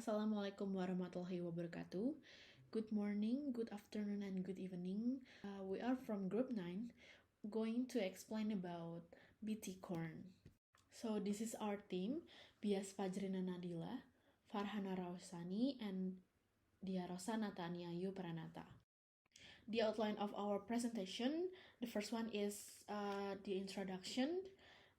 Assalamualaikum warahmatullahi wabarakatuh. Good morning, good afternoon, and good evening. We are from Group 9, going to explain about BT corn. So this is our team, bias Fajrina Nadhila, Farhana Raushani, and Dyahrosa Nataniayu. The outline of our presentation, the first one is the introduction,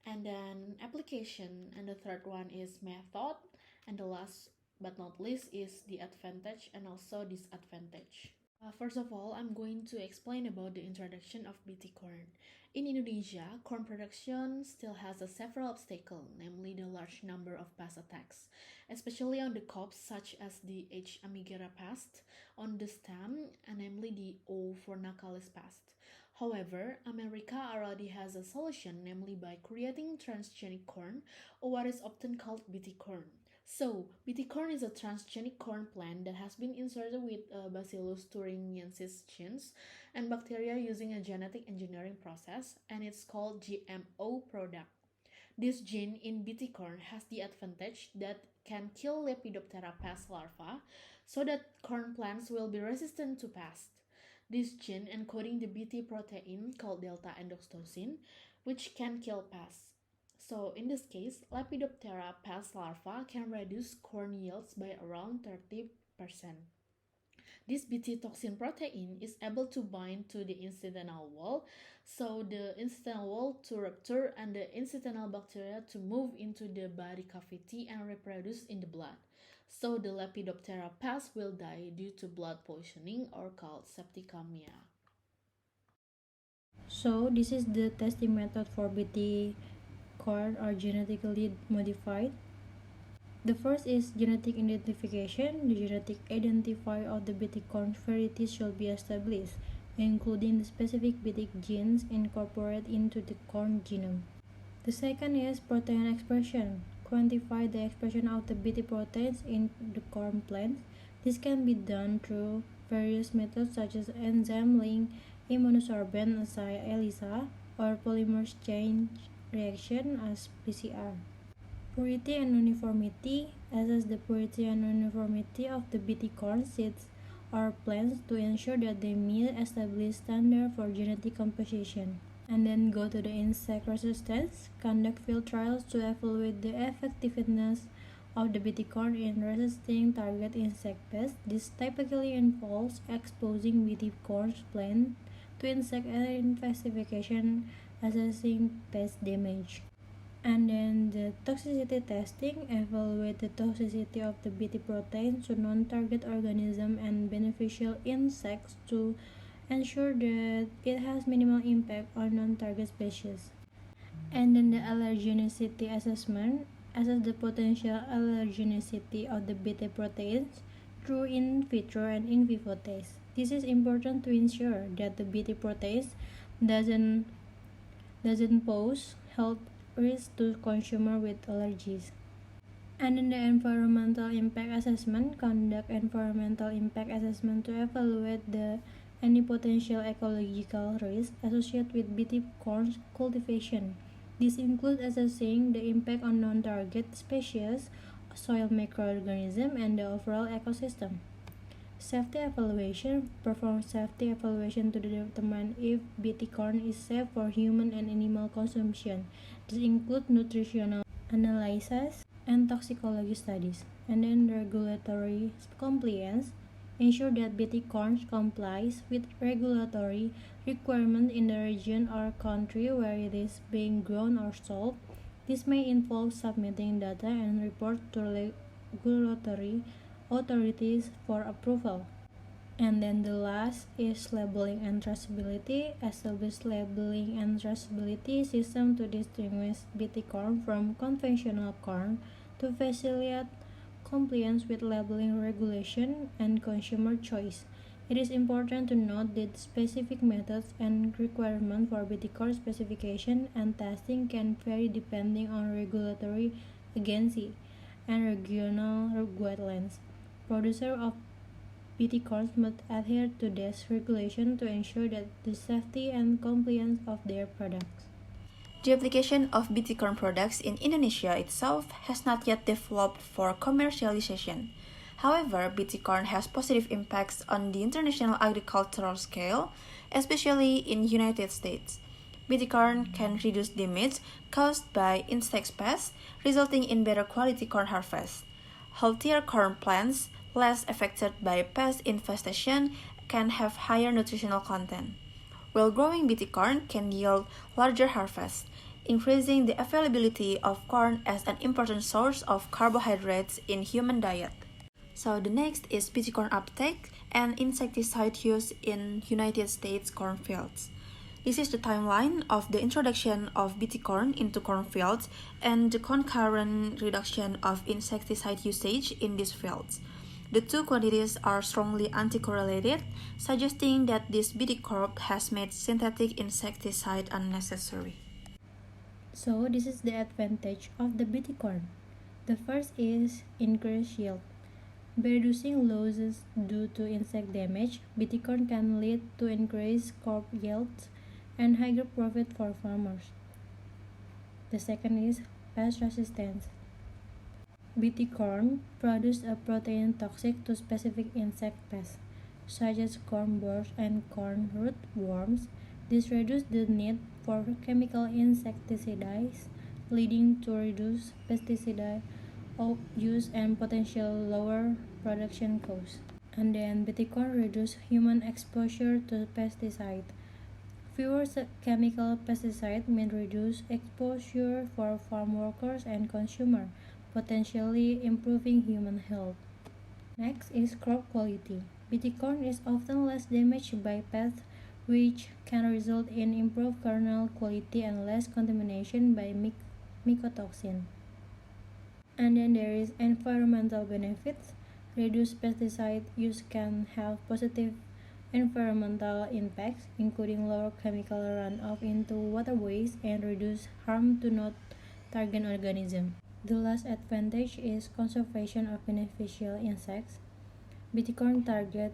and then application, and the third one is method, and the last but not least is the advantage and also disadvantage. First of all, I'm going to explain about the introduction of BT corn. In Indonesia, corn production still has several obstacles, namely the large number of pest attacks, especially on the crops such as the H. amigera pest on the stem, and namely the O. fornacalis pest. However, America already has a solution, namely by creating transgenic corn, or what is often called BT corn. So, BT corn is a transgenic corn plant that has been inserted with Bacillus thuringiensis genes and bacteria using a genetic engineering process, and it's called GMO product. This gene in BT corn has the advantage that can kill Lepidoptera pest larvae, so that corn plants will be resistant to pests. This gene encoding the BT protein called delta endotoxin, which can kill pests. So in this case, Lepidoptera pest larvae can reduce corn yields by around 30%. This BT toxin protein is able to bind to the incidental wall, so the incidental wall to rupture and the incidental bacteria to move into the body cavity and reproduce in the blood. So the Lepidoptera pest will die due to blood poisoning or called septicemia. So this is the testing method for BT corn or genetically modified. The first is genetic identification. The genetic identifier of the BT corn varieties should be established, including the specific BT genes incorporated into the corn genome. The second is protein expression. Quantify the expression of the BT proteins in the corn plants. This can be done through various methods such as enzyme link, immunosorbent assay ELISA, or polymer chain reaction as PCR. Purity and uniformity. Assess the purity and uniformity of the BT corn seeds or plants to ensure that they meet established standards for genetic composition. And then go to the insect resistance. Conduct field trials to evaluate the effectiveness of the BT corn in resisting target insect pests. This typically involves exposing BT corn plant to insect infestation, assessing pest damage. And then the toxicity testing, evaluate the toxicity of the BT protein to non-target organisms and beneficial insects to ensure that it has minimal impact on non-target species. And then the allergenicity assessment, assess the potential allergenicity of the BT proteins through in vitro and in vivo tests. This is important to ensure that the BT proteins doesn't pose health risk to consumer with allergies. And in the environmental impact assessment, conduct environmental impact assessment to evaluate any potential ecological risk associated with BT corn cultivation. This includes assessing the impact on non-target species, soil microorganisms, and the overall ecosystem. Safety evaluation. Perform safety evaluation to determine if BT corn is safe for human and animal consumption. This includes nutritional analysis and toxicology studies. And then regulatory compliance. Ensure that BT corn complies with regulatory requirements in the region or country where it is being grown or sold. This may involve submitting data and report to regulatory authorities for approval. And then the last is labeling and traceability. Establish labeling and traceability system to distinguish BT corn from conventional corn to facilitate compliance with labeling regulation and consumer choice. It is important to note that specific methods and requirements for BT corn specification and testing can vary depending on regulatory agency and regional guidelines. Producers of BT corn must adhere to these regulations to ensure that the safety and compliance of their products. The application of BT corn products in Indonesia itself has not yet developed for commercialization. However, BT corn has positive impacts on the international agricultural scale, especially in United States. BT corn can reduce damage caused by insect pests, resulting in better quality corn harvest. Healthier corn plants, less affected by pest infestation, can have higher nutritional content. While growing BT corn can yield larger harvests, increasing the availability of corn as an important source of carbohydrates in human diet. So the next is BT corn uptake and insecticide use in United States cornfields. This is the timeline of the introduction of BT corn into cornfields and the concurrent reduction of insecticide usage in these fields. The two quantities are strongly anticorrelated, suggesting that this BT crop has made synthetic insecticide unnecessary. So this is the advantage of the BT corn. The first is increased yield. By reducing losses due to insect damage, BT corn can lead to increased crop yields and higher profit for farmers. The second is pest resistance. BT corn produces a protein toxic to specific insect pests, such as corn borers and corn rootworms. This reduces the need for chemical insecticides, leading to reduced pesticide use and potential lower production costs. And then BT corn reduces human exposure to pesticide. Fewer chemical pesticides may reduce exposure for farm workers and consumers, potentially improving human health. Next is crop quality. BT corn is often less damaged by pests, which can result in improved kernel quality and less contamination by mycotoxin. And then there is environmental benefits. Reduced pesticide use can have positive environmental impacts, including lower chemical runoff into waterways and reduce harm to non-target organisms. The last advantage is conservation of beneficial insects. BT corn target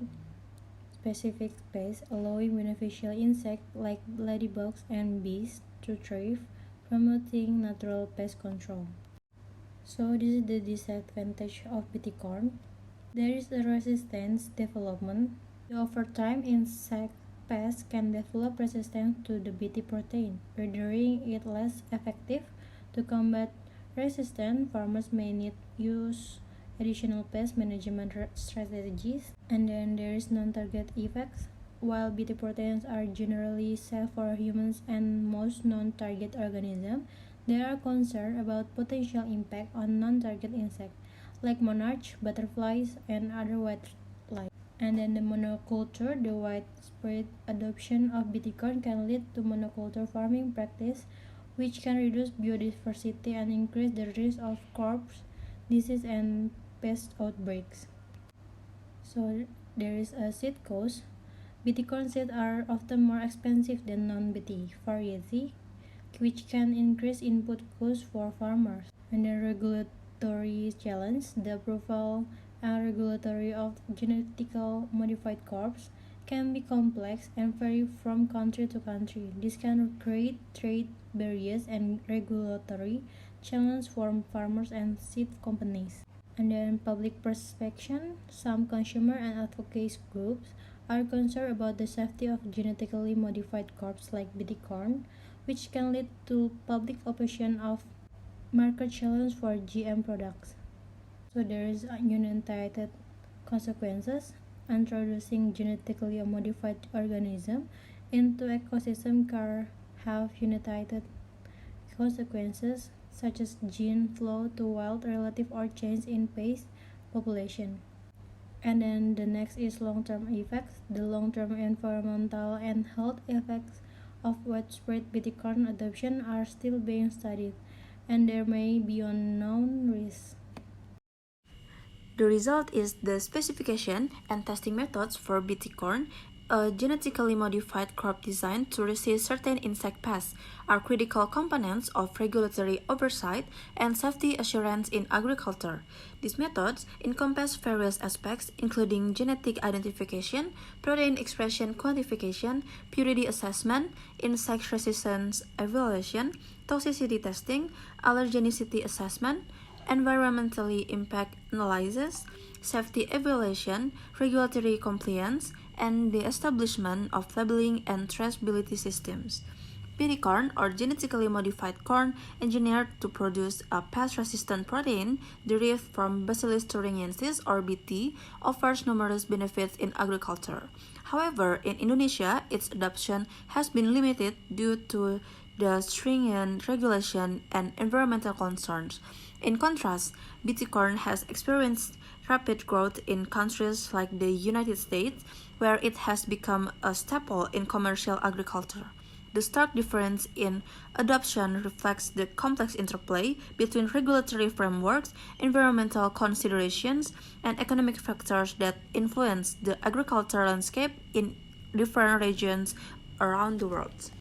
specific space, allowing beneficial insects like ladybugs and bees to thrive, promoting natural pest control. So this is the disadvantage of BT corn. There is a resistance development. Over time, insect pests can develop resistance to the BT protein, rendering it less effective. To combat resistance, farmers may need use additional pest management strategies. And then there is non-target effects. While BT proteins are generally safe for humans and most non-target organisms, there are concerns about potential impact on non-target insects like monarchs, butterflies, and other wildlife. And then the monoculture, the widespread adoption of BT corn can lead to monoculture farming practice, which can reduce biodiversity and increase the risk of crops, disease, and pest outbreaks. So there is a seed cost. BT corn seeds are often more expensive than non-BT variety, which can increase input costs for farmers. And the regulatory challenge, the approval and regulatory of genetically modified crops can be complex and vary from country to country. This can create trade barriers and regulatory challenges for farmers and seed companies. And then public perception, some consumer and advocacy groups are concerned about the safety of genetically modified crops like BT corn, which can lead to public opposition of market challenge for GM products. So there is unintended consequences. Introducing genetically modified organism into ecosystem can have unintended consequences such as gene flow to wild relative or change in pest population. And then the next is long-term effects. The long-term environmental and health effects of widespread BT corn adoption are still being studied, and there may be unknown risks. The result is the specification and testing methods for BT corn, a genetically modified crop designed to resist certain insect pests, are critical components of regulatory oversight and safety assurance in agriculture. These methods encompass various aspects, including genetic identification, protein expression quantification, purity assessment, insect resistance evaluation, toxicity testing, allergenicity assessment, environmentally impact analysis, safety evaluation, regulatory compliance, and the establishment of labeling and traceability systems. BT corn, or genetically modified corn engineered to produce a pest-resistant protein derived from Bacillus thuringiensis or BT, offers numerous benefits in agriculture. However, in Indonesia, its adoption has been limited due to the stringent regulation and environmental concerns. In contrast, BT corn has experienced rapid growth in countries like the United States, where it has become a staple in commercial agriculture. The stark difference in adoption reflects the complex interplay between regulatory frameworks, environmental considerations, and economic factors that influence the agricultural landscape in different regions around the world.